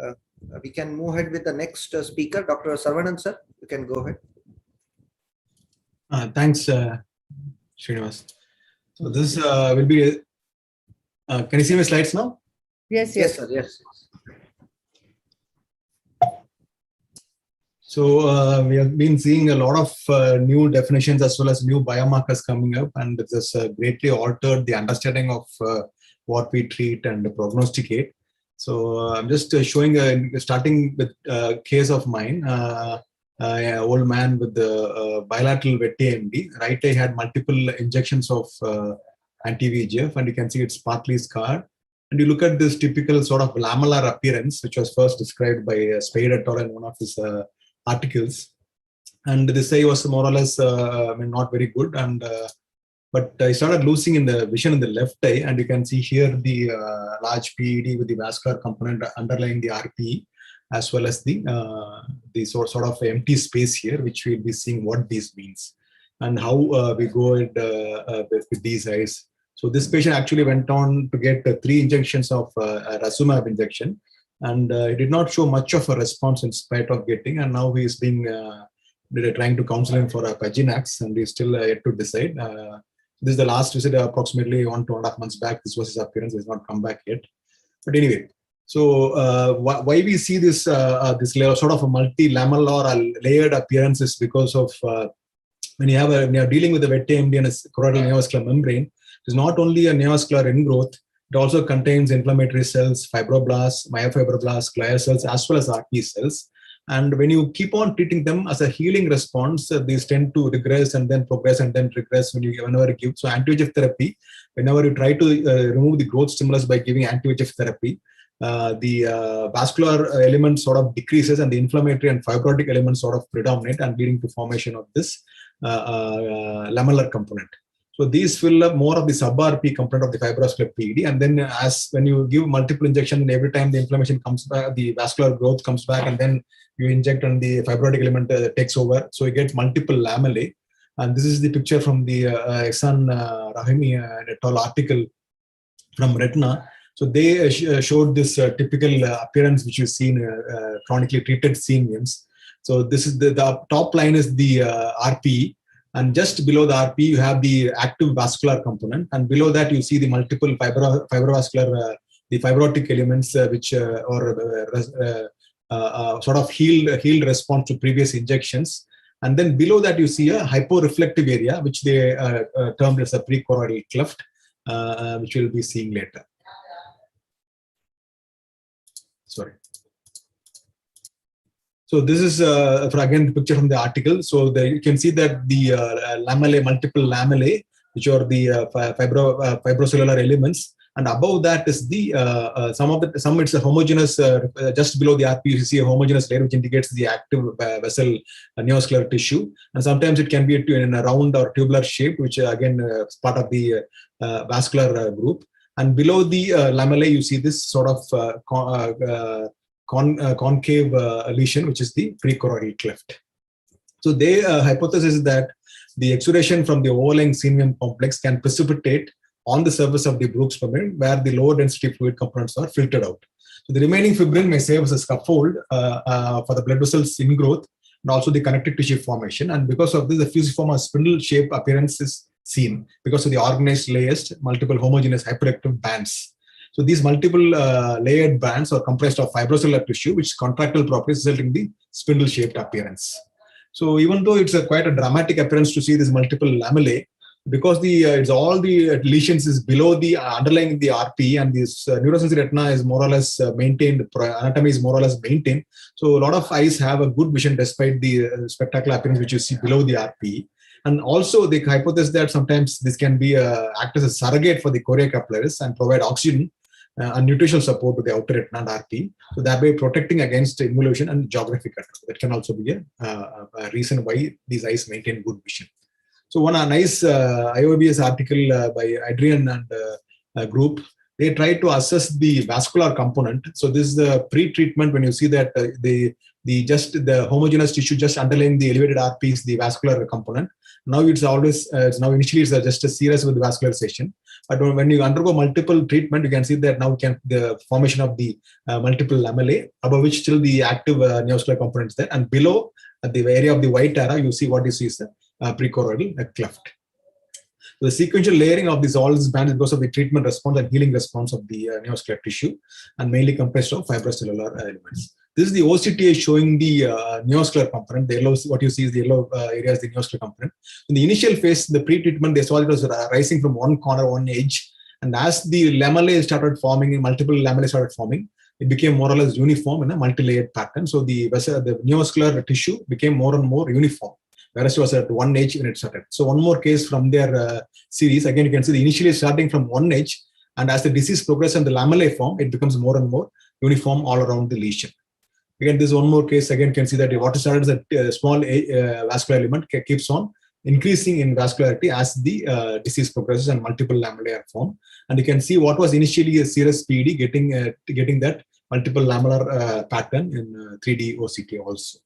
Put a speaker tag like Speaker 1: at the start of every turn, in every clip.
Speaker 1: uh, we can move ahead with the next speaker, Dr. Saravanan sir. You can go ahead.
Speaker 2: Thanks, Srinivas. So this will be. Can you see my slides now?
Speaker 1: Yes, yes, sir. Yes.
Speaker 2: So we have been seeing a lot of new definitions as well as new biomarkers coming up, and this has greatly altered the understanding of what we treat and prognosticate. So I'm just showing, starting with a case of mine, an old man with the bilateral wet AMD. Right eye had multiple injections of anti-VEGF, and you can see it's partly scarred. And you look at this typical sort of lamellar appearance, which was first described by Spade et al. In one of his articles, and this eye was more or less not very good, and but I started losing in the vision in the left eye, and you can see here the large PED with the vascular component underlying the RPE, as well as the sort of empty space here, which we'll be seeing what this means and how we go with these eyes. So this patient actually went on to get 3 injections of Rasumab injection, and he did not show much of a response in spite of getting, and now he is being trying to counsel him for a Paginax, and he's still yet to decide. This is the last visit approximately 1-2.5 months back. This was his appearance. He has not come back yet. But anyway, so why we see this this sort of a multi-lamellar or layered appearance is because of when you are dealing with the wet AMD and a choroidal neovascular membrane, it's not only a neovascular ingrowth. It also contains inflammatory cells, fibroblasts, myofibroblasts, glial cells, as well as RPE cells. And when you keep on treating them as a healing response, these tend to regress and then progress and then regress whenever you give. So anti-VEGF therapy, whenever you try to remove the growth stimulus by giving anti-VEGF therapy, the vascular element sort of decreases and the inflammatory and fibrotic elements sort of predominate and leading to formation of this lamellar component. So these fill up more of the sub-RP component of the fibroscular PED, and then as when you give multiple injection, and every time the inflammation comes back, the vascular growth comes back, and then you inject and the fibrotic element takes over. So you get multiple lamellae, and this is the picture from the Ehsan Rahimi et al. Article from Retina. So they showed this typical appearance which you see in chronically treated CMEMs. So this is the top line is the RPE. And just below the RP, you have the active vascular component, and below that you see the multiple fibrovascular, the fibrotic elements, which sort of healed response to previous injections. And then below that you see a hyporeflective area, which they termed as a prechoroidal cleft, which we'll be seeing later. Sorry. So this is again the picture from the article. So you can see that the lamellae, multiple lamellae, which are the fibrocellular elements, and above that is the some it's a homogeneous. Just below the RP, you see a homogeneous layer which indicates the active vessel neovascular tissue, and sometimes it can be in a round or tubular shape, which again is part of the vascular group. And below the lamellae, you see this sort of concave lesion, which is the prechoroidal cleft. So they hypothesis that the exudation from the overlying CMEM complex can precipitate on the surface of the Brooks membrane, where the lower density fluid components are filtered out. So the remaining fibrin may serve as a scaffold for the blood vessels ingrowth and also the connective tissue formation. And because of this, the fusiform spindle shape appearance is seen because of the organized layers, multiple homogeneous hyperactive bands. So these multiple layered bands are comprised of fibrocellular tissue, which contractile properties result in the spindle-shaped appearance. So even though it's quite a dramatic appearance to see these multiple lamellae, because it's all the lesions is below the underlying the RP, and this neurosensory retina is more or less maintained, anatomy is more or less maintained. So a lot of eyes have a good vision despite the spectacular appearance which you see below the RP. And also the hypothesis that sometimes this can be act as a surrogate for the chorea capillaris and provide oxygen and nutritional support to the outer retina and RP, so thereby protecting against involution and geographic atrophy. That can also be a reason why these eyes maintain good vision. So one nice IOBS article by Adrian and group, they tried to assess the vascular component. So this is the pre-treatment when you see that the the homogeneous tissue just underlying the elevated RP is the vascular component. Now it's initially it's just a serous with vascularization. But when you undergo multiple treatment, you can see that now the formation of the multiple lamellae, above which still the active neovascular component is there, and below at the area of the white arrow, you see what you see is a precoronal cleft. So the sequential layering of all these bands because of the treatment response and healing response of the neovascular tissue, and mainly comprised of fibrocellular elements. This is the OCTA showing the neovascular component. The yellow, what you see is the yellow area is the neovascular component. In the initial phase, the pre-treatment, they saw it was rising from one corner, one edge. And as the lamellae started forming, multiple lamellae started forming, it became more or less uniform in a multi-layered pattern. So the neovascular tissue became more and more uniform, whereas it was at one edge when it started. So one more case from their series. Again, you can see the initially starting from one edge, and as the disease progresses and the lamellae form, it becomes more and more uniform all around the lesion. Again, this is one more case. Again, you can see that what started as a small vascular element keeps on increasing in vascularity as the disease progresses and multiple lamellae are formed. And you can see what was initially a serous PED getting that multiple lamellar pattern in 3D OCT also.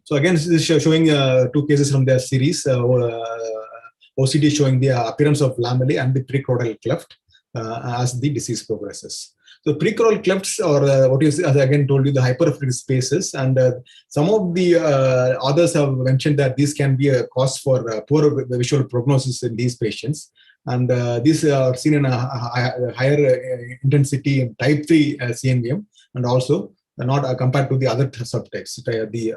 Speaker 2: So again, this is showing two cases from their series. OCT showing the appearance of lamellae and the precoronal cleft as the disease progresses. So precoronal clefts, or what you see, as I again told you, the hypertrophic spaces, and some of the others have mentioned that this can be a cause for poor visual prognosis in these patients. And these are seen in a higher intensity in type 3 CNVM, and also not compared to the other subtypes, the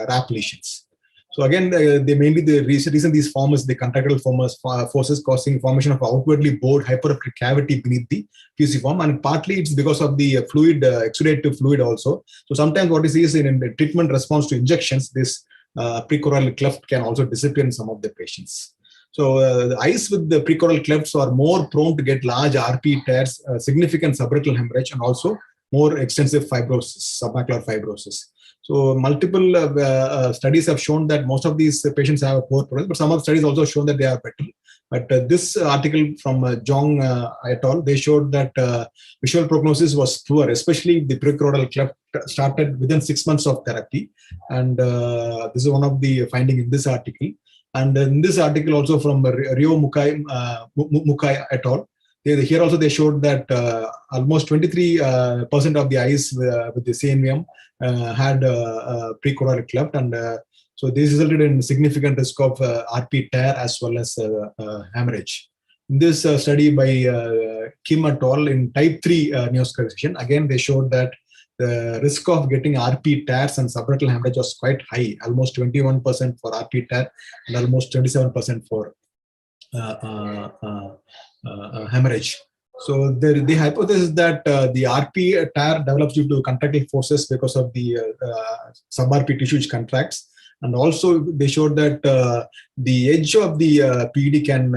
Speaker 2: RAP lesions. So again, the reason these form is the contractile forces causing formation of outwardly bored hypertrophic cavity beneath the fusiform, and partly it's because of the fluid, exudative fluid also. So sometimes what you see is in the treatment response to injections, this precoronal cleft can also disappear in some of the patients. So the eyes with the precoronal clefts are more prone to get large RP tears, significant subretinal hemorrhage, and also more extensive fibrosis, submacular fibrosis. So multiple studies have shown that most of these patients have a poor progress, but some of the studies also shown that they are better. But this article from Zhong et al., they showed that visual prognosis was poor, especially the precoronal cleft started within 6 months of therapy. And this is one of the findings in this article. And in this article also from Ryo Mukai et al., here also they showed that almost 23% of the eyes with the CNVM had precoronal cleft, and so this resulted in significant risk of RP tear as well as hemorrhage. In this study by Kim et al. In type 3 neovascularization, again they showed that the risk of getting RP tears and subretinal hemorrhage was quite high, almost 21% for RP tear and almost 27% for hemorrhage. So the hypothesis that the RP tear develops due to contractile forces because of the sub-RP tissue which contracts, and also they showed that the edge of the PED can,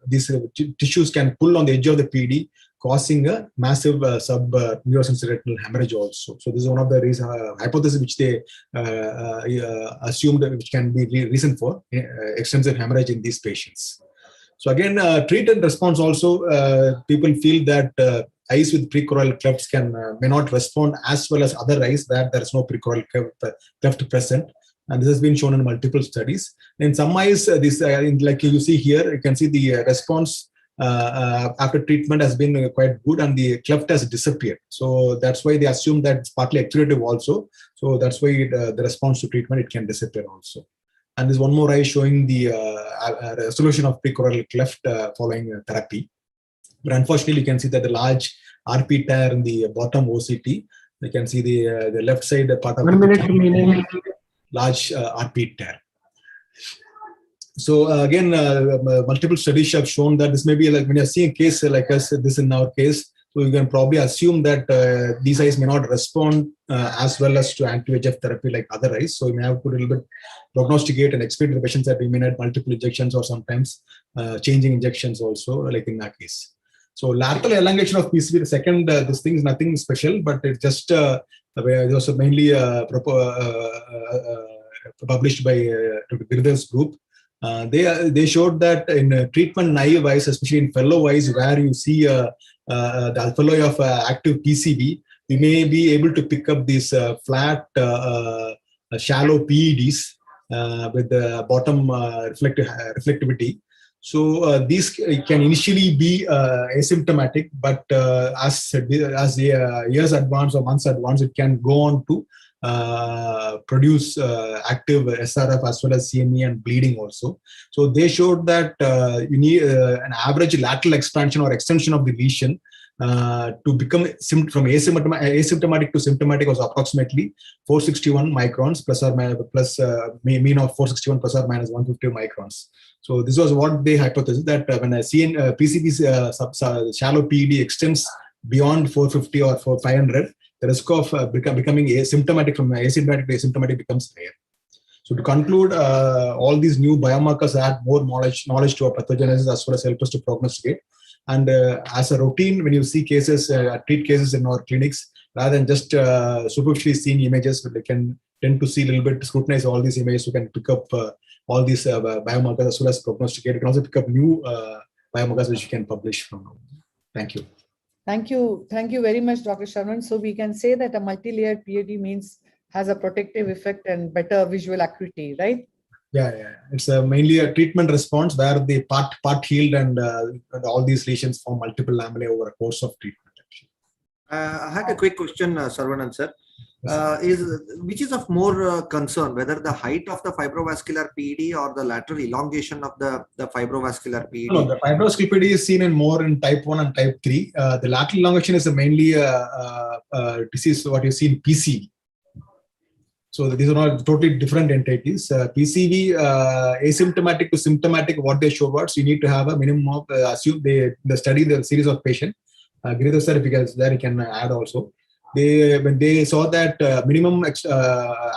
Speaker 2: these tissues can pull on the edge of the PED, causing a massive sub-neosensory retinal hemorrhage also. So this is one of the hypotheses which they assumed, which can be reason for extensive hemorrhage in these patients. So again, treat and response also, people feel that eyes with precoronal clefts may not respond as well as other eyes where there is no precoronal cleft present. And this has been shown in multiple studies. In some eyes, like you see here, you can see the response after treatment has been quite good and the cleft has disappeared. So that's why they assume that it's partly exudative also. So that's why the response to treatment, it can disappear also. And there's one more eye showing the resolution of precoronal cleft following therapy. But unfortunately, you can see that the large RP tear in the bottom OCT. You can see the left side part of the large RP tear. So again, multiple studies have shown that this may be like when you're seeing a case like us, this in our case, so you can probably assume that these eyes may not respond as well as to anti-VEGF therapy like other eyes. So you may have to a little bit prognosticate and explain to the patients that we may need multiple injections or sometimes changing injections also, like in that case. So lateral elongation of PCV, the second, this thing is nothing special, but it's just it was mainly published by Dr. Girdhar's group. They showed that in treatment naive eyes, especially in fellow eyes, where you see the alphaloi of active PCV, we may be able to pick up these flat, shallow PEDs with the bottom reflectivity. So these can initially be asymptomatic, but as the years advance or months advance, it can go on to produce active SRF as well as CME and bleeding also. So they showed that you need an average lateral expansion or extension of the lesion to become from asymptomatic to symptomatic was approximately 461 microns plus or minus mean of 461 plus or minus 150 microns. So this was what they hypothesized, that when a PCB shallow PED extends beyond 450 or 500, the risk of becoming asymptomatic from asymptomatic to asymptomatic becomes higher. So to conclude, all these new biomarkers add more knowledge to our pathogenesis as well as help us to prognosticate. And as a routine, when you see cases, treat cases in our clinics, rather than just superficially seeing images, we can tend to see a little bit, scrutinize all these images. We can pick up all these biomarkers as well as prognosticate. You can also pick up new biomarkers which you can publish from now. Thank you.
Speaker 3: Thank you. Thank you very much, Dr. Saravanan. So we can say that a multi-layered PAD has a protective effect and better visual acuity, right?
Speaker 2: Yeah. It's mainly a treatment response where the part healed and all these lesions form multiple lamellae over a course of treatment.
Speaker 1: I had a quick question, Saravanan sir. Which is of more concern, whether the height of the fibrovascular PED or the lateral elongation of the fibrovascular PED?
Speaker 2: No, the fibrovascular PED is seen in more in type 1 and type 3. The lateral elongation is mainly disease what you see in PCV. So these are all totally different entities. PCV, asymptomatic to symptomatic, what they show was you need to have a minimum of, assume the study, the series of patients. Giridhar sir, if you can, there you can add also. When they saw that minimum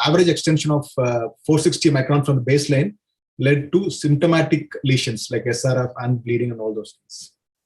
Speaker 2: average extension of 460 micron from the baseline led to symptomatic lesions like SRF and bleeding and all those things.